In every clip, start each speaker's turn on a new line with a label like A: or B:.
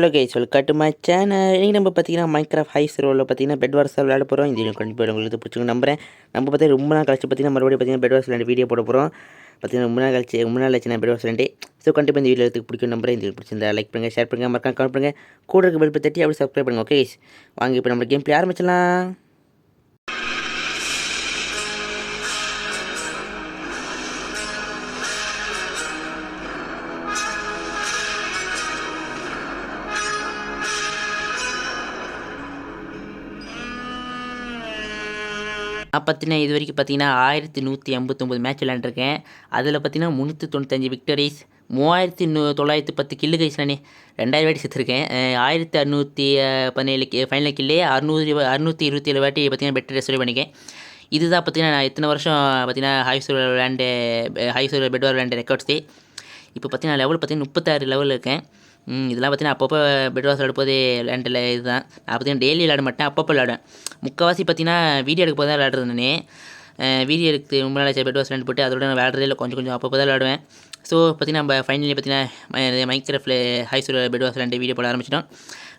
A: Hello guys, welcome to my channel. இன்றைக்கி நம்ம பார்த்தீங்கன்னா மைன்கிராஃப்ட் ஹை சர்வரில் பார்த்தீங்கன்னா பெட் வார்ஸ் விளையாட போகிறோம். இது கண்டிப்பாக உங்களுக்கு பிடிச்சிங்க நம்புறேன். நம்ம பார்த்தீங்கன்னா ரொம்ப நாள் கழிச்சு பார்த்தீங்கன்னா மறுபடியும் பார்த்தீங்கன்னா பெட் வார்ஸ் விளையாண்டு வீடியோ போட போகிறோம். பார்த்தீங்கன்னா ரொம்ப நாள் ஆச்சு நான் பெட் வார்ஸ் விளையாண்டு. ஸோ கண்டிப்பாக இந்த வீடியோ எடுத்து பிடிக்கும் நம்புறேன். இது பிடிச்சிருந்தா லைக் பண்ணுங்கள், ஷேர் பண்ணுங்கள், மறக்காம கமெண்ட் பண்ணுங்கள், கூட இருக்க பெல் தட்டி அப்படி சப்ஸ்கிரைப் பண்ணுங்கள். ஓகே கைஸ், வாங்க இப்போ நம்ம கேம் பிளே ஆரம்பிச்சிடலாம். நான் பார்த்தீங்கன்னா இது வரைக்கும் பார்த்தீங்கன்னா 1189 மேட்ச் விளையாண்டுருக்கேன். அதில் பார்த்தீங்கன்னா 395 விக்டரிஸ், 3910 கில்லு கைஸ். நான் 2000 வாட்டி செத்துருக்கேன். 1617 ஃபைனல் கில்லே, 627 வாட்டி பார்த்தீங்கன்னா பெட்டர் ரெஸ்டோர் பண்ணிக்கேன். இதுதான் பார்த்தீங்கன்னா நான் இத்தனை வருஷம் பார்த்தீங்கன்னா ஹை சர்வர் பெட் வார் விளையாண்டு ரெக்கார்ட்ஸே. இப்போ பார்த்தீங்கன்னா லெவல் பார்த்தீங்கன்னா 36 லெவலில் இருக்கேன். இதெல்லாம் பார்த்தீங்கன்னா அப்பப்போ பெட் வாஸ் விளையாடும்போது விளையாண்டில் இதுதான். நான் பார்த்தீங்கன்னா டெய்லி விளையாட மாட்டேன், அப்பப்போ விளையாடுவேன். முக்கால்வாசி பார்த்தீங்கன்னா வீடியோ எடுக்க போது தான் விளையாடுறது. நான் வீடியோ எடுத்து ரொம்ப நாள் பெட் வாஸ் விளையாண்டு போட்டு அதோட நான் விளையாடுறதே இல்லை, கொஞ்சம் அப்பப்போ தான் விளையாடுவேன். ஸோ பார்த்தீங்கன்னா நம்ம ஃபைனலி பார்த்தீங்கன்னா மைன்கிராஃப்டில் ஹை சர்வர் பெட் வாஸ் விளையாண்டு வீடியோ போட ஆரம்பிச்சிட்டோம்.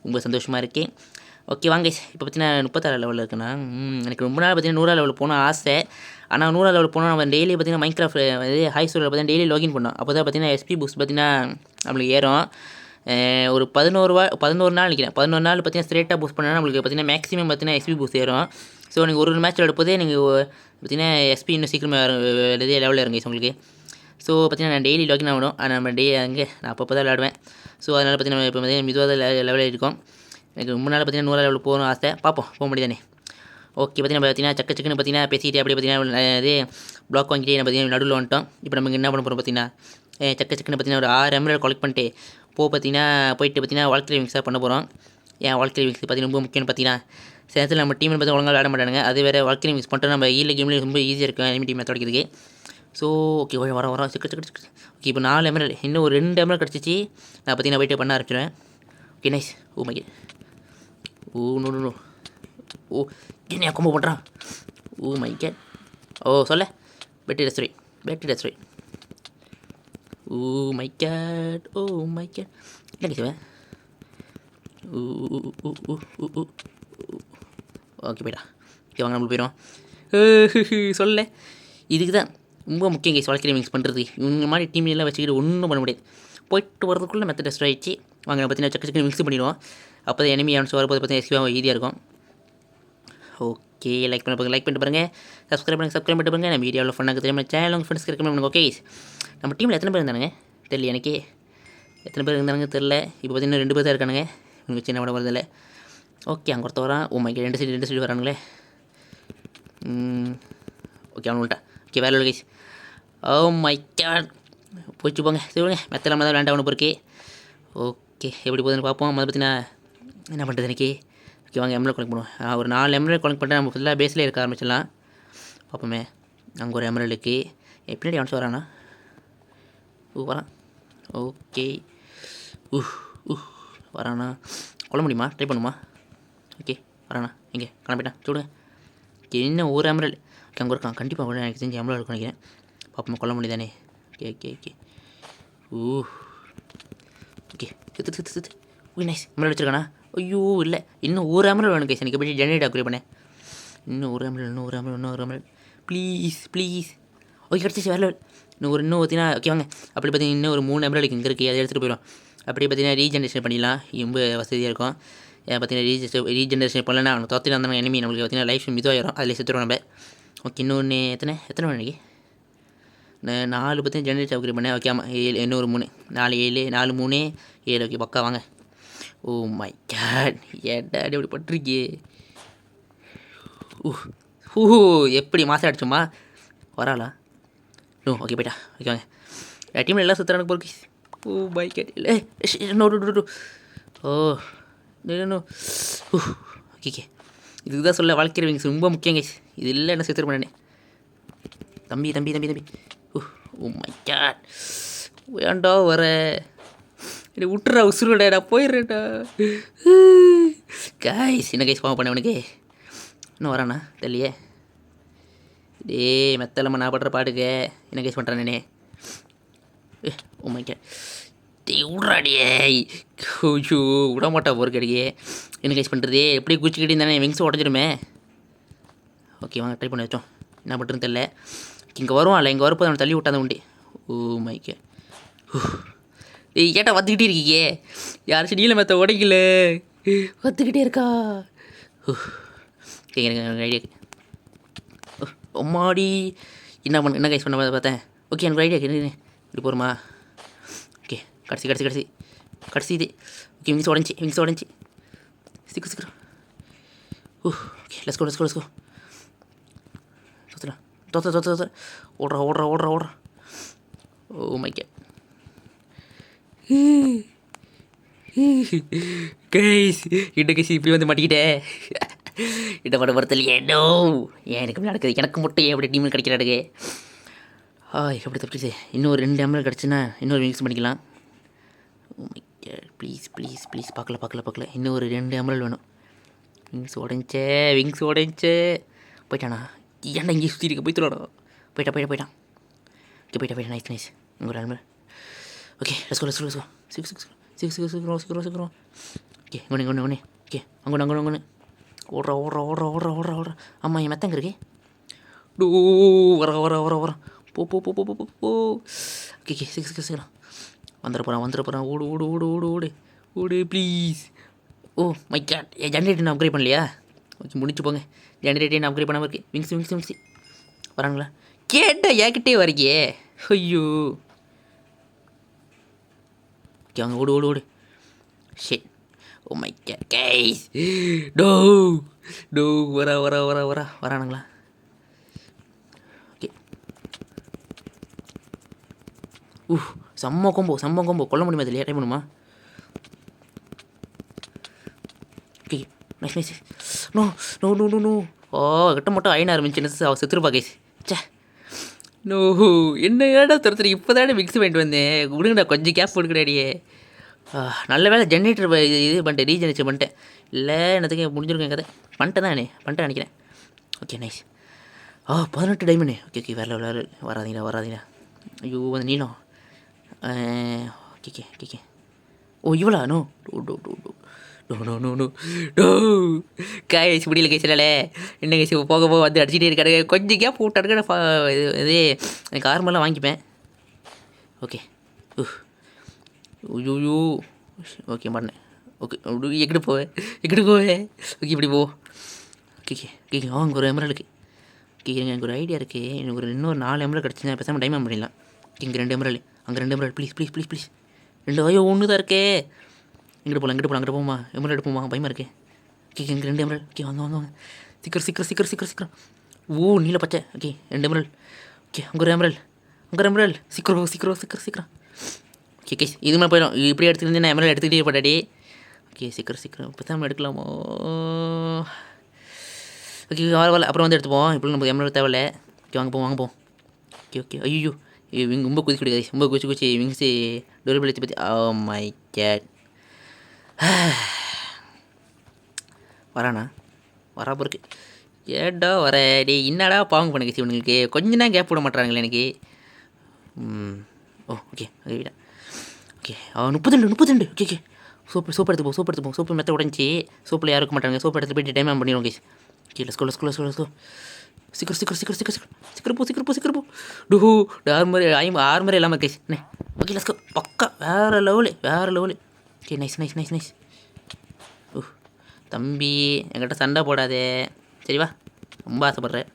A: ரொம்ப சந்தோஷமாக இருக்கேன். ஓகே வாங்க, இப்போ பார்த்தீங்கன்னா 36 லெவலில் இருக்குண்ணா. எனக்கு ரொம்ப நாள் பார்த்தீங்கன்னா 100 லெவலில் போனால் ஆசை. ஆனால் 100 லெவலில் போனால் நம்ம டெய்லி பார்த்தீங்கன்னா மைன்கிராஃப்ட் ஹை சர்வரில் பார்த்தீங்கன்னா டெய்லி லாகின் பண்ணோம். அப்போ தான் பார்த்தீங்கன்னா எஸ்பி பூஸ்ட் பார்த்தீங்கன்னா நம்மளுக்கு ஏறும். ஒரு 11 நாள் நினைக்கிறேன். 11 நாள் பார்த்தீங்கன்னா ஸ்ட்ரெயிட்டாக பூஸ்ட் பண்ணால் நம்மளுக்கு பார்த்தீங்கன்னா மேக்ஸிமம் பார்த்தீங்கன்னா எஸ்பி பூஸ்ட் ஏறும். ஸோ நீங்கள் ஒரு மேட்ச் விளையாடும்போதே நீங்கள் பார்த்தீங்கன்னா எஸ்பி இன்னும் சீக்கிரமாக இதே லெவலில் இறங்கி உங்களுக்கு. ஸோ பார்த்தீங்கன்னா நான் டெய்லி லாகின் ஆகணும். ஆனால் நம்ம நான் அப்பப்போ தான் விளையாடுவேன். ஸோ அதனால் பார்த்தீங்கன்னா இப்போ பார்த்தீங்கன்னா மிதுவாக லெவலில் இருக்கும். எனக்கு ரொம்ப நாள் பார்த்தீங்கன்னா 100 லெவலில் போகணும் ஆசை. பார்ப்போம், போக முடியுதானே. ஓகே பார்த்தீங்கன்னா சக்குன்னு பார்த்தீங்கன்னா பேசிக்கிட்டே அப்படியே பார்த்தீங்கன்னா இது பிளாக் வாங்கிட்டே நம்ம பார்த்தீங்கன்னா நடுவில் வந்துட்டோம். இப்போ நமக்கு என்ன பண்ண போகிறோம் பார்த்தீங்கன்னா சக்குன்னு பார்த்தீங்கன்னா ஒரு 6 எம்எல்ஏ கலெக்ட் பண்ணிட்டு போயிட்டு பார்த்தீங்கன்னா வாழ்க்கை விங்ஸாக பண்ண போகிறோம். ஏன் வாழ்க்கை விங்ஸ் பார்த்தீங்கன்னா ரொம்ப முக்கியம்னு பார்த்தீங்கன்னா சேலத்தில் நம்ம டீமில் பார்த்து ஒழுங்காக விளையாட மாட்டானுங்க. அது வேறு வாழ்க்கை விங்ஸ் பண்ணிட்டு நம்ம கேம்லேயும் ரொம்ப ஈஸியாக இருக்கும் எனிமி டீம் தொடக்கிறதுக்கு. ஸோ ஓகே வரோம் சிக்கு. ஓகே இப்போ 4 எம்எல்ஏ, இன்னும் ஒரு 2 எம்எல்ஏ கிடச்சிச்சு. நான் பார்த்தீங்கன்னா போய்ட்டு பண்ண ஆரம்பிச்சிடுவேன். Okay nice. Oh my no oh என்ன கொம்பு பண்ணுறான். Oh my god. ஓ சொல்ல பேட்டரி ரெஸ்டோரி. Oh my god. என்ன கேசுவேன். ஓகே போய்டா. ஓகே வாங்க நம்மளுக்கு போயிடும். சொல்ல இதுக்கு தான் ரொம்ப முக்கியம் கேஸ் வாழ்க்கை மிக்ஸ் பண்ணுறது. இந்த மாதிரி டீம்லாம் வச்சுக்கிட்டு ஒன்றும் பண்ண முடியாது. போயிட்டு வரதுக்குள்ளே மெத்தட் ரெஸ்டோர் ஆகிடுச்சு. வாங்க பார்த்தீங்கன்னா சக்கு மிக்ஸ் பண்ணிடுவோம். அப்போ தான் எனிமி அவன்ஸ் வரும்போது பார்த்தீங்கன்னா எஸ்கியூவாக ஈஸியாக இருக்கும். ஓகே லைக் பண்ணிட்டு பாருங்கள், சப்ஸ்கிரைப் பண்ணிட்டு பாருங்கள். நம்ம வீடியோவில் ஃபன்னாக தெரியும் சேனல் உங்கள் ஃப்ரெண்ட்ஸ்க்கு ரெக்கமெண்ட் பண்ணுங்க. ஓகே நம்ம டீமில் எத்தனை பேர் இருந்தானுங்க தெரியல, எனக்கே எத்தனை பேர் இருந்தாங்க தெரில. இப்போ பார்த்தீங்கன்னா 2 பேர் தான் இருக்கானுங்க. இவங்க சின்ன விட வரதில்லை. ஓகே அங்கே ஒருத்த வரான். ஓ மை கேட், 2 சைடு வரானுங்களே. ஓகே அவனு விட்டா. ஓகே வேலை கைஸ். ஓ மை கேட் போயிட்டு போங்க சொல்லுங்க. மெத்தலாமல் தான் விளையாண்டு அவனு போருக்கு. ஓகே எப்படி போகுதுன்னு பார்ப்போம். அதை பார்த்தீங்கன்னா என்ன பண்ணுறது எனக்கு. ஓகே வாங்க எம்எல்ஏ கலெக்ட் பண்ணுவோம். ஒரு 4 எம்எல்ஏ கலெக்ட் பண்ணிட்டு நம்ம ஃபுல்லாக பேஸில் இருக்க ஆரம்பிச்சிடலாம். பார்ப்போமே. அங்கே ஒரு எம்எல்ஏ இருக்குது. எப்படி அவன்ஸ் வரானா. வரான். ஓகே வரானா. கொல்ல முடியுமா? ட்ரை பண்ணுமா? ஓகே வரானா. எங்கே கிளம்பிட்டான் சொல்லுங்க. இன்னும் ஒரு எம்எல்ஏ அங்கே இருக்கான். கண்டிப்பாக எனக்கு தெரிஞ்சு எம்எல்ஏ இருக்கும் நினைக்கிறேன். பார்ப்போமா கொல்ல முடியுதானே. ஓகே ஓகே சித்து ஓ நைஸ். எம்எல்ஏ வச்சுருக்கானா. ஐயோ இல்லை, இன்னும் ஒரு எம்எல்ஏ வேணும் கைஸ். எனக்கு எப்படி ஜெனரேட் அப்கிரேட் பண்ணேன். இன்னும் ஒரு எம்எல்ஏ ப்ளீஸ். ஓகே கிடச்சிச்சு வேறு. இன்னும் பார்த்தீங்கன்னா ஓகே வாங்க அப்படி பார்த்தீங்கன்னா இன்னும் ஒரு 3 எம்எல்ஏ இங்கே இருக்குது. அதை எடுத்துகிட்டு போயிடும். அப்படியே பார்த்தீங்கன்னா ரீஜென்ரேஷன் பண்ணிடலாம். ரொம்ப வசதியாக இருக்கும். பார்த்தீங்கன்னா ரீஜென்ரேஷன் பண்ணலன்னா அவனுக்கு தோத்தில் வந்தாங்க எனிமி நம்மளுக்கு பார்த்தீங்கன்னா லைஃப் மிதமாயிரும். அதில் செத்துருவோம் நம்ம. ஓகே இன்னொன்று எத்தனை வேணும். 4 பார்த்தீங்கன்னா ஜெனரேட் அப்கிரேட் பண்ணேன். ஓகே ஆமாம் 7, இன்னொரு 3, 4 3 7. ஓகே பக்கா வாங்க. ஓ மை கேட் ஏட்டா எப்படி பட்டிருக்கே. எப்படி மாதம் அடிச்சோமா வராளா. ஓகே போய்ட்டா. ஓகே வாங்க டீமில் எல்லாம் சுற்றுறானுக்கு போருக்கு. ஓ மை கேட் இல்லை ஓகே இதுக்கு தான் சொல்ல வாழ்க்கை விங்ஸ் ரொம்ப முக்கியம் கைஸ். இது இல்லை என்ன சேர்த்து பண்ணேன். தம்பி ஓ மை கேட் வேண்டா வர என்னை விட்டுறா உசுருடா. நான் போயிடுறேன்டா கைஸ். என்ன கைஸ் பாவம் பண்ண உனக்கு. இன்னும் வரானா தெரியலையே. மெத்தலம்மா நான் படுற பாட்டுக்கு என்ன கைஸ் பண்ணுறானே. ஓ மை கேட் டேய் விட்றாடியே. ஐயோ விட மாட்டா போர் கிடைக்கே. என்ன கைஸ் பண்ணுறது? எப்படி குச்சிக்கிட்டு இருந்தானே விங்ஸ் உடஞ்சிருமே. ஓகே வாங்க ட்ரை பண்ணி வச்சோம். என்ன பண்ணுறதுன்னு தெரில. இங்கே வருவான்ல, இங்கே வரப்போ அவனை தள்ளி விட்டாதான் உண்டு. ஓ மைக்கே. ஏய் கேட்டால் வந்துக்கிட்டே இருக்கீங்க. யாராச்சும் நீல மெத்த உடைக்கல, வந்துக்கிட்டே இருக்கா. எனக்கு ஐடியா. அம்மாடி என்ன கைஸ் பண்ண பார்த்தேன். ஓகே எனக்கு ஐடியா இப்படி போகிறோமா. ஓகே கடைசி இது. ஓகே விங்ஸ் உடஞ்சி சீக்கிரம். Okay let's go. தோத்த ஓடுறா. ஓ மை காட். கைஸ் இப்படி வந்து மாட்டிக்கிட்டேன். இடப்பட வரத்தில்லையே. நோ ஏன் எனக்கு நடக்குது? எனக்கு மட்டும் ஏன் அப்படி டீம் கிடைக்கிறாடுங்க. எப்படி தப்பிச்சு இன்னும் 2 எம்எல் கிடச்சுன்னா இன்னொரு விங்ஸ் பண்ணிக்கலாம். ஓ மை காட் ப்ளீஸ் பார்க்கல. இன்னும் ஒரு 2 எம்எல் வேணும். விங்ஸ் உடஞ்சே போயிட்டானா? ஏன்டா இங்கே சுற்றி இருக்க? போய்த்துடா. போயிட்டான். ஓகே போயிட்டான். நைஸ் இங்கே ஒரு எம்எல். ஓகே லெட்ஸ் கோ. சீக்கிரம். ஓகே ஒன்று. ஓகே அங்கே ஓடுறா. ஆமாம் என் மெத்தங்க இருக்கே. டூ வர போ. ஓகே சீக்கிரம் வந்துட போகிறான். ஓடு ப்ளீஸ். Oh my god. என் ஜென்ரேட்டர் நான் அப்கிரேட் பண்ணலையா? ஓகே முடிச்சு போங்க. ஜென்ரேட்டர் நான் அப்கிரேட் பண்ணாமல் இருக்கு. விங்ஸ் வராங்களா? கேட்டால் ஏக்கிட்டே வரீங்க. ஐயோ ஓகே அவங்க ஓடு. Shit. Oh my god guys. டோ வரானுங்களா? ஓகே செம்ம கொம்போ கொல்ல முடியுமா? இதில் ட்ரை பண்ணுமா? Okay nice. நோ ஓ கிட்ட மட்டும் ஐன ஆரம்பிச்சு அவள் செத்துருப்பா கைஸ். சே நோ என்ன ஏடா துரத்துறீங்க? இப்போ தானே மிக்ஸ் பண்ணிட்டு வந்தேன். விடுங்கடா கொஞ்சம் கேப் கொடுக்குறாடியே. நல்ல வேலை ஜென்ரேட்டர் இது பண்ணிட்டேன், ரீஜெனரேஷன் பண்ணிட்டேன். இல்லை என்னத்துக்கு முடிஞ்சிருக்கேன் கதை. பண்ணிட்டேன் நினைக்கிறேன். Okay nice. 18 டைமண்ட். ஓகே வேறு வராதீங்களா. ஐயோ அந்த நீளம். ஓகே ஓ இவ்வளோ. நோ கைஸ் முடியல கைஸ். இல்லைலே என்ன கைஸ் போக வந்து அடிச்சுட்டே இருக்காரு. கொஞ்சம் கேப் விட்டாருக்க. இது எனக்கு ஆர்மெல்லாம் வாங்கிப்பேன். ஓகே ஐயோ ஓகே பண்ணேன். ஓகே எங்கிட்டு போவேன். ஓகே இப்படி போ. ஓகே அங்கே ஒரு எமரலுக்கு. ஓகே எனக்கு ஒரு ஐடியா இருக்குது. எனக்கு இன்னொரு 4 எமரல் கிடச்சின்னா பேசாமல் டைமண்ட் பண்ணிடலாம். இங்கே 2 எமரல், அங்கே 2 எமரல். ப்ளீஸ் 2 ஐயோ ஒன்று தான் இருக்கே. இங்கிட்டு போகலாம் அங்கிட்டு போமா. எமரல் எடுப்போமா? பயமாக இருக்கே. ஓகே இங்கே 2 எமரல். ஓகே வாங்க சீக்கிரம். ஓ நீல பச்சை. Okay 2 Emerald. ஓகே அங்கே ஒரு எமரல். சீக்கிரம். ஓகே கேஸ் இது மாதிரி போயிடும். இப்படி எடுத்துக்கிட்டு நான் எமரல் எடுத்துக்கிட்டே போட்டாடி. ஓகே சீக்கிரம் இப்போ தான் எடுக்கலாமோ? ஓகே வரல அப்புறம் வந்து எடுத்துப்போம். இப்போ நமக்கு எமரல் தேவையில்லை. ஓகே வாங்க போவோம். ஓகே ஐயோ விங் ரொம்ப குதிச்சு ரொம்ப குச்சி விங்ஸு டூரபிலிட்டி பற்றி. Oh my god. வரானா? வராப்போ இருக்கு. ஏடா வர டே என்னடா பாவங்க பண்ண கட்சி உங்களுக்கு கொஞ்ச நேரம் கேப் விட மாட்டாங்களே எனக்கு. ஓகே விடா. ஓகே 32. ஓகே சோப்பு எடுத்துப்போம். சோப்பு மெத்த உடஞ்சி சோப்பில் யாரும் இருக்க மாட்டாங்க. சோப்பு எடுத்து போய்ட்டு டைம் பண்ணிடுவோம் கேஸ். ஓகே லெட்ஸ் கோ. சீக்கிரம் போ. ஆர்மரே இல்லாமல் கேஸ். ஓகே லெட்ஸ் கோ. பக்கா வேறு லெவலு. Okay nice. தம்பி என்கிட்ட சண்டை போடாதே சரிவா, ரொம்ப ஆசைப்பட்றேன்.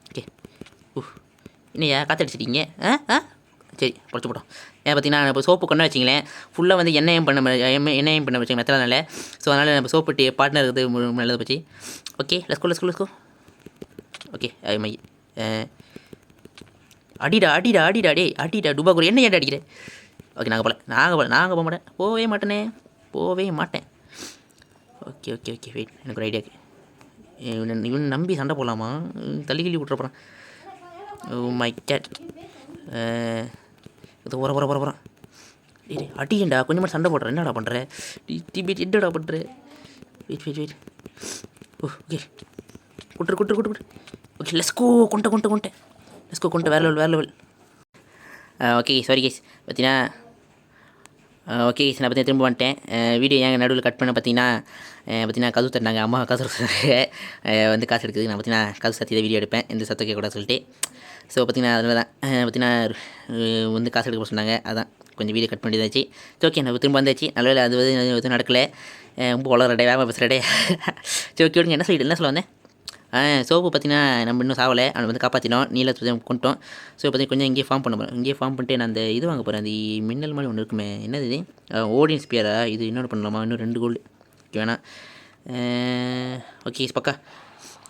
A: ஓகே இன்னையா காற்றடிச்சிட்டீங்க? சரி பொழைச்சி போட்டோம். ஏன் பார்த்தீங்கன்னா இப்போ சோப்பு கொண்டு வச்சிங்களேன் ஃபுல்லாக வந்து எண்ணெயும் பண்ண வச்சுங்க மெத்தனால. ஸோ அதனால் நம்ம சோப்பு பார்ட்னர் இருக்குது நல்லது போச்சு. Okay let's go. Okay my அடிடா டுபா கூட என்ன ஏன்டா அடிக்கிறேன்? ஓகே நாங்கள் போக மாட்டேன். போவே மாட்டேன். ஓகே வெயிட் எனக்கு ஒரு ஐடியா இருக்குது. இவன் நம்பி சண்டை போடலாமா? தள்ளி விட்டுற போகிறான். Oh my god. இது போகிறான். அடிக்கண்டா கொஞ்சமாக சண்டை போடுறேன். என்னடா பண்ணுற? என்னடா பண்ணுற? Wait. Okay good. Okay let's go கொண்டேன். லெஸ்கோ வேறு லெவல். ஓகே சாரி கேஸ் பார்த்தீங்கன்னா ஓகே நான் பார்த்தீங்கன்னா திரும்ப வந்துட்டேன். வீடியோ ஏன் நடுவில் கட் பண்ண பார்த்தீங்கன்னா கதவு தட்டினாங்க. அம்மா கதவு வந்து காசு எடுக்குது. நான் பார்த்தீங்கன்னா கதவு சத்தி தான் வீடியோ எடுப்பேன், எந்த சத்தம் கேட்கக்கூடாது சொல்லிட்டு. ஸோ பார்த்தீங்கன்னா அதில் தான் பார்த்தீங்கன்னா வந்து காசு எடுக்க சொன்னாங்க. அதான் கொஞ்சம் வீடியோ கட் பண்ணிதாச்சு. சரி ஓகே நான் திரும்ப வந்தாச்சு. நல்ல அது எதுவும் நடக்கலை. ரொம்ப வளரடே வேகமாக பேசுகிறடே. சரி ஓகே விடுங்க. என்ன சொல்ல வந்தேன்? சோப்பு பார்த்தீங்கன்னா நம்ம இன்னும் சாவலை, அவனை வந்து காப்பாற்றினோம், நீளத்தை கொண்டுட்டோம். ஸோ பார்த்தீங்கன்னா கொஞ்சம் இங்கேயே ஃபார்ம் பண்ண போகிறேன். இங்கேயே ஃபார்ம் பண்ணிட்டு நான் அந்த இது வாங்க போகிறேன். அந்த மின்னல் மாதிரி ஒன்று இருக்குமே, என்னது இது? ஓடியன் ஸ்பியரா? இது இன்னொன்று பண்ணலாமா? இன்னும் 2 கோல்டு ஓகே வேணாம். ஓகே பக்கா.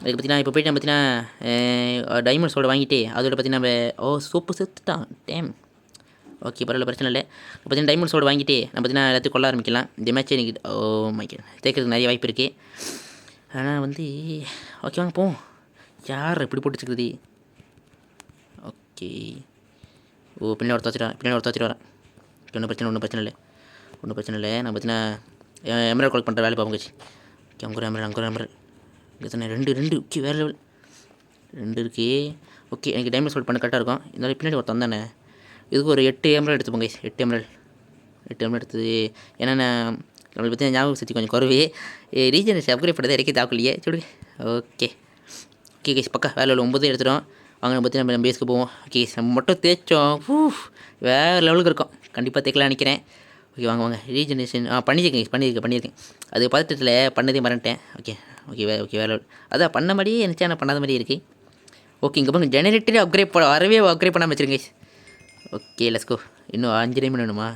A: அதுக்கு பார்த்தீங்கன்னா இப்போ போய்ட்டு பார்த்தீங்கன்னா டைமண்ட் சோட வாங்கிட்டு அதோட பார்த்தீங்கன்னா நம்ம சோப்பு செத்துட்டான் டேம். ஓகே பரவாயில்ல, பிரச்சனை இல்லை. பார்த்தீங்கன்னா டைமண்ட் சோடு வாங்கிட்டு நம்ம பார்த்தீங்கன்னா எல்லாத்தையும் கொள்ள ஆரம்பிக்கலாம். இந்த மேட்ச் எனக்கு தேக்கிறதுக்கு நிறைய வாய்ப்பு இருக்குது. ஆனால் வந்து ஓகே வாங்க போவோம். யார் இப்படி போட்டு வச்சுக்கிறது? ஓகே பின்னாடி ஒருத்த வரேன். ஒன்றும் பிரச்சனை இல்லை. நான் பார்த்தீங்கன்னா எமரல் கால் பண்ணுற வேலை பார்ப்போம். ஓகே அங்கே ஒரு எமரல் இங்கே ரெண்டு ஓகே வேறு லெவல் 2 இருக்குது. ஓகே எனக்கு டைமண்ட் சோல்ட் பண்ண கரெக்டாக இருக்கும். இருந்தாலும் பின்னாடி ஒருத்தன் தானே. இதுக்கு ஒரு 8 எமரல் எடுத்துப்போங்க. 8 எமரல் எடுத்தது. ஏன்னா நம்மளை பற்றி ஞாபகம் சக்தி கொஞ்சம் குறைவே. ரீஜனரேஷன் அப்கிரேட் பண்ணதை இறக்கி தாக்கலையே சொல்லுங்க. ஓகே கேஸ் பக்கா வேலை 9 எடுத்துட்டோம். வாங்க பற்றி நம்ம பேஸ்க்கு போவோம். ஓகே நம்ம மட்டும் தேய்ச்சோம். வேறு லெவலுக்கு இருக்கும். கண்டிப்பாக தேக்கலாம் நினைக்கிறேன். ஓகே வாங்க ரீஜனரேஷன் பண்ணியிருக்கேன். அது பதட்டத்தில் பண்ணதே மறந்துட்டேன். ஓகே வேறு லெவல். அதான் பண்ண மாதிரியே நினச்சா நான் பண்ணாத மாதிரியே இருக்குது. ஓகே இங்கே பாருங்க ஜெனரேட்டரே அப்கிரேட் பண்ணாமல் வச்சுருங்க. Okay let's go. இன்னும் 5 டைம் வேணுமா?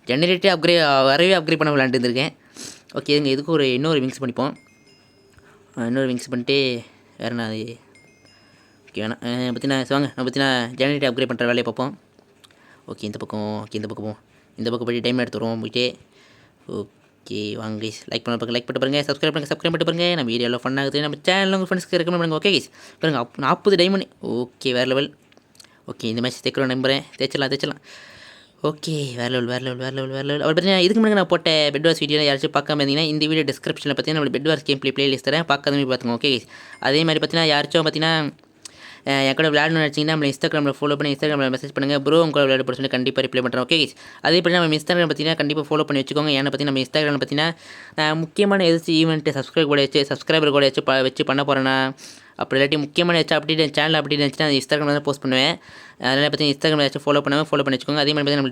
A: ஜெனரேட்டரே அப்கிரேட் பண்ண விளாண்டுருக்கேன். ஓகே இதுக்கு இன்னொரு விங்ஸ் பண்ணிப்போம். இன்னொரு விங்ஸ் பண்ணிட்டு வேறு என்ன அது ஓகே வேணாம். பார்த்தீங்கன்னா வாங்க நம்ம பார்த்தீங்கன்னா ஜெனரேட்டர் அப்கிரேட் பண்ணுற வேலையை பார்ப்போம். ஓகே இந்த பக்கம் போவோம். இந்த பக்கம் போய்ட்டு டைம் எடுத்து வருவோம் போயிட்டு. ஓகே வாங்க கைஸ் லைக் பண்ணிட்டு பாருங்கள், சப்ஸ்கிரைப் பண்ணிட்டு பாருங்கள். நம்ம வீடியோவில் ஃபன் ஆகுது. நம்ம சேனல் உங்கள் ஃப்ரெண்ட்ஸ்க்கு ரெக்கமெண்ட் பண்ணுங்கள். ஓகே கைஸ் பாருங்க 40 டைமண்ட். ஓகே வேறு லெவல். ஓகே இந்த மேட்ச் தேக்கிறோம் நம்புகிறேன். தேய்ச்சலாம். ஓகே வேறு லெவல். அவர் பார்த்தீங்கன்னா இதுக்கு முன்னாடி நான் போட்ட பெட் வார்ஸ் வீடியோ யாராச்சும் பார்க்காம இருந்தீங்கன்னா இந்த வீடியோ டிஸ்கிரிப்ஷனில் பார்த்தீங்கன்னா நம்ம பெட் வார்ஸ் கேம் பிளேலிஸ்ட் தரேன், பார்க்காத மாதிரி பார்த்துங்க. ஓகே அதே மாதிரி பார்த்தீங்கன்னா யாராச்சும் பார்த்தீங்கன்னா என் கூட விளையாடணும்னு நினச்சிங்கன்னா நம்ம இன்ஸ்டாகிராமில் ஃபாலோ பண்ணி இன்ஸ்டாகிராமில் மெசேஜ் பண்ணுங்கள். ப்ரோ உங்கள் விளையாட போட சொல்லி கண்டிப்பாக ரிப்ளை பண்ணுறேன். ஓகே அதே பண்ணி நம்ம இன்ஸ்டாகிராம் பார்த்தீங்கன்னா கண்டிப்பாக ஃபாலோ பண்ணி வச்சுக்கோங்க. ஏன்னா பார்த்தீங்கன்னா நம்ம இன்ஸ்டாகிராமில் பார்த்தீங்கன்னா முக்கியமான ஏதாச்சும் ஈவெண்ட்டு சப்ஸ்கிரைபர் கூட வச்சு பண்ண போகிறேன்னா அப்படி இல்லாட்டி முக்கியமான ஏதாச்சும் அப்படி சேனல் அப்படி இருந்துச்சுன்னா அந்த இன்ஸ்டாகிராமில் தான் போஸ்ட் பண்ணுவேன். அதனால் பார்த்தீங்கன்னா இன்ஸ்டாகிராமில் ஏதாச்சும் ஃபாலோ பண்ணி வச்சுக்கோங்க. அதே மாதிரி பார்த்தீங்கன்னா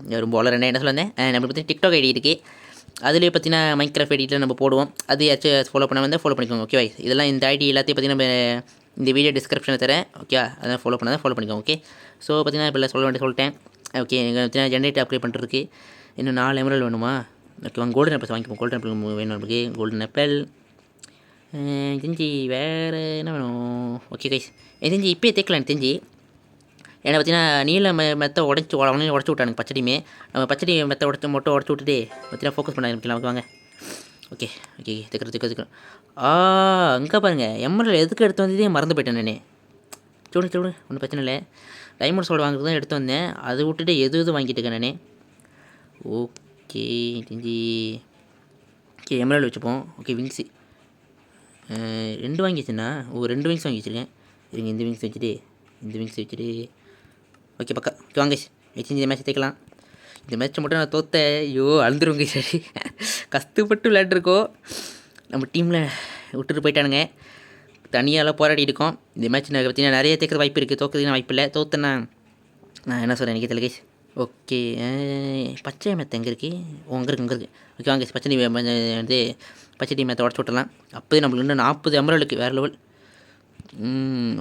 A: நம்ம ரொம்ப என்ன சொல்லுவேன் நம்மளுக்கு பார்த்தீங்கன்னா டிக்டாக் ஐடி இருக்குது. அதுலேயே பார்த்தீங்கன்னா மைக்ராஃப்ட் ஐடியில் நம்ம போடுவோம். அது ஏதாச்சும் ஃபாலோ ஃபாலோ பண்ணிக்கோங்க. ஓகே இதெல்லாம் இந்த ஐடி எல்லாத்தையும் பார்த்தீங்கன்னா நம்ம இந்த வீடியோ டிஸ்கிரிப்ஷனில் தரேன். ஓகே அதான் ஃபாலோ பண்ணிக்கோங்க. ஓகே ஸோ பார்த்தீங்கன்னா இப்போ சொல்லிட்டேன். ஓகே எங்கள் பார்த்தீங்கன்னா ஜென்ரேட்டர் அப்ளை பண்ணுறதுக்கு இன்னும் 4 எமரல் வேணுமா? ஓகே வாங்க கோல்டன் ஆப்பிள் வாங்கிப்போம். கோல்டன் ஆப்பிள் வேணும் நமக்கு. கோல்டன் ஆப்பிள் தெரிஞ்சு வேறு என்ன வேணும்? ஓகே கைஸ் தெரிஞ்சு இப்போயே தேக்கலாம் எனக்கு தெரிஞ்சு. ஏன்னா பார்த்தீங்கன்னா நீல மெத்தை உடச்சி விட்டானுங்க பச்சடியுமே. நம்ம பச்சடி மெத்தை உடச்சி விட்டுட்டு பார்த்தீங்கன்னா ஃபோக்கஸ் பண்ண ஆரம்பிக்கலாம். வாங்க ஓகே தேக்கிறோம். அங்கே பாருங்கள் எம்எல்ஏ எதுக்கு எடுத்து வந்ததே மறந்து போயிட்டேன் நானே. சொல்லுங்க ஒன்றும் பிரச்சனை இல்லை. டைமண்ட் சோடு வாங்குறது தான் எடுத்து வந்தேன். அதை விட்டுட்டு எது வாங்கிட்டு இருக்கேன் நானே. ஓகே தெரிஞ்சு ஓகே எம்எல்ஏ வச்சுப்போம். ஓகே விங்ஸு 2 வாங்கி வச்சுண்ணா. 2 விங்ஸ் வாங்கி வச்சுருக்கேன். இருங்க இந்த விங்ஸ் வச்சுட்டு ஓகே பக்கா. ஓகே வாங்க வச்சு இந்த மேட்ச் தேக்கலாம். இந்த மேட்ச்சை மட்டும் நான் தோற்றேன். ஐயோ அழுந்துருவங்க. சரி கஷ்டப்பட்டு விளையாண்டுருக்கோம். நம்ம டீமில் விட்டுட்டு போயிட்டானுங்க. தனியாலாம் போராடி இருக்கோம். இந்த மேட்ச் பார்த்தீங்கன்னா நிறைய தேக்கிற வாய்ப்பு இருக்குது. தோக்கிறதுக்கு வாய்ப்பு இல்லை. தோத்தேன்னா நான் என்ன சொல்கிறேன் எனக்கு தெரியல. ஓகே பச்சை மெத்தை எங்கே இருக்குது? அங்கே இருக்குது. ஓகே வாங்க பச்சை மெத்தை உடச்சி விட்டலாம். அப்போது நம்மளுக்கு இன்னும் 40 எமரல் இருக்குது. வேறு லெவல்.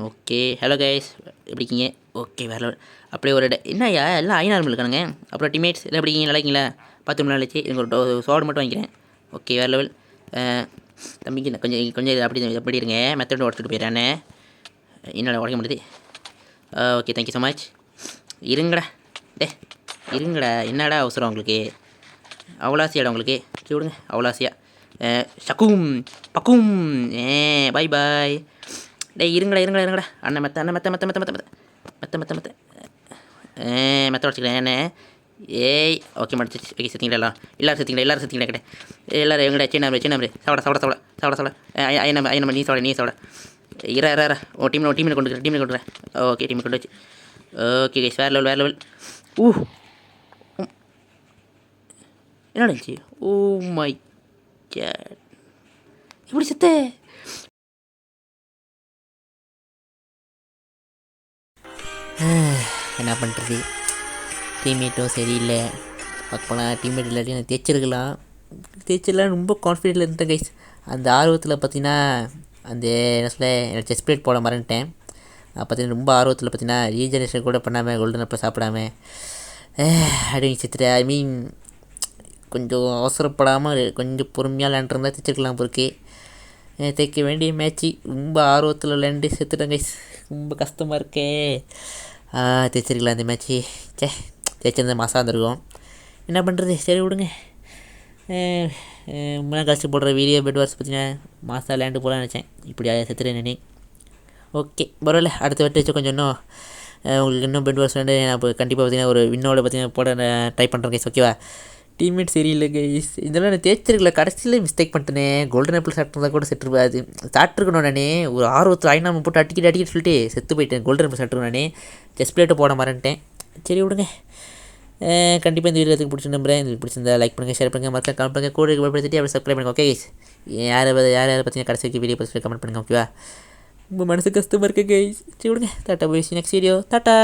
A: ஓகே ஹலோ கைஸ் எப்படி இருக்கீங்க? ஓகே வேறு லெவல். அப்படியே ஒரு என்னையா எல்லாம் ஐநார்மல் இருக்கானுங்க. அப்புறம் டீம்மேட்ஸ் எல்லாம் எப்படி இருக்கீங்க? நல்லா இருக்கீங்களா? 10 மணி ஆச்சு. எனக்கு ஒரு சோடு மட்டும் வாங்கிக்கிறேன். ஓகே வேறு லெவல். தம்பிக்கு கொஞ்சம் அப்படி இருங்க. மெத்தட் உடச்சிட்டு போயிடறானே. என்னால் உடைக்க முடியுது. Okay thank you so much. இருங்கடா என்னடா அவசரம் உங்களுக்கு? அவ்வளோ ஆசையாடா உங்களுக்கு? விடுங்க அவ்வளோ ஆசையா. ஷக்கும் பக்கும் பாய். இருங்கடா அண்ணன் மெத்த உடச்சிக்கிறேன் என்ன? ஏய் ஓகே மடிச்சிச்சு. ஓகே செத்திங்களா? எல்லாரும் செத்திங்களா கிட்டே எல்லோரும் எங்கடா? சின்ன சாப்பிட ஐநம்ப நீ சாப்பிட இற டீமில் கொண்டுக்கிறேன். ஓகே டீமில் கொண்டு வச்சு. ஓகே கைஸ் வேறு லெவல். என்ன நடந்துச்சு? ஓ மை கேட், எப்படி செத்த? என்ன பண்ணுறது, டீம்மேட்டும் சரியில்லை. பார்க்கலாம், டீம்மேட் இல்லாட்டி நான் தேய்ச்சிடலாம் ரொம்ப கான்ஃபிடென்ட்டில் இருந்தேன் கைஸ். அந்த ஆர்வத்தில் பார்த்தீங்கன்னா அந்த என்ன சொல்ல என்னோட செஸ் பிளேட் போட மறந்துட்டேன். பார்த்தீங்கன்னா ரொம்ப ஆர்வத்தில் பார்த்தீங்கன்னா ரீஜெனரேஷன் கூட பண்ணாமல் கோல்டன் அப்போ சாப்பிடாம அப்படின்னு சித்திர ஐ மீன் கொஞ்சம் அவசரப்படாமல் கொஞ்சம் பொறுமையாக விளாண்டுருந்தா தைச்சிருக்கலாம் பொறுக்கே. தைக்க வேண்டிய மேட்ச்சு ரொம்ப ஆர்வத்தில் விளையாண்டு செத்துட்டேன் கைஸ். ரொம்ப கஷ்டமாக இருக்கே. தைச்சிருக்கலாம் இந்த மேட்ச்சு. தேய்ச்சிருந்த மாதம் வந்துருக்கும். என்ன பண்ணுறது, சரி விடுங்க. ரொம்ப கழிச்சு போடுற வீடியோ பெட் வார்ஸ் பார்த்தீங்கன்னா மாதம் விளையாண்டு போகலான்னு நினச்சேன். இப்படி செத்துட்டேன் நீ. ஓகே பரவாயில்ல, அடுத்த வாட்டி வச்சு கொஞ்சம் இன்னும் உங்களுக்கு இன்னும் பெட் வார்ஸ் விளையாண்டு நான் இப்போ கண்டிப்பாக பார்த்தீங்கன்னா ஒரு வின்னோட பார்த்தீங்கன்னா போட ட்ரை பண்ணுறேன் கைஸ். ஓகேவா? டீம்மேட் சரியில்லை கைஸ். இதெல்லாம் நான் தேய்ச்சிருக்கல, கடைசியில் மிஸ்டேக் பண்ணிட்டேனே. கோல்டன் ஆப்பிள் சாப்பிட்றதா கூட செட்டுருப்பாது, சாப்பிட்ருக்கணும் நானே. ஒரு ஆர்வத்தில் ஐநாம போட்டு அடிக்கிட்டு சொல்லிட்டு செத்து போயிட்டேன். கோல்டன் ஆப்பிள் சாப்பிட்ருக்கணும் நானே, செஸ் பிளேட்டை போட மறந்துட்டேன். சரி விடுங்க. கண்டிப்பாக இந்த வீடியோ எதுக்கு பிடிச்சி நம்புறேன். இது பிடிச்சிருந்தா லைக் பண்ணுங்கள், ஷேர் பண்ணுங்கள், மறக்காம கமெண்ட் பண்ணுங்கள், கூட படுத்திட்டு அப்படி சப்ஸ்கிரைப் பண்ணுங்கள். ஓகே கைஸ், யார் பார்த்தீங்கன்னா கடைசி வரைக்கும் வீடியோ பார்த்து கமெண்ட் பண்ணுங்கள். ஓகேவா? ரொம்ப மனசு கஷ்டமாக இருக்குது கைஸ். சரி விடுங்க, டாட்டா போய் நெக்ஸ்ட் வீடியோ. டாட்டா.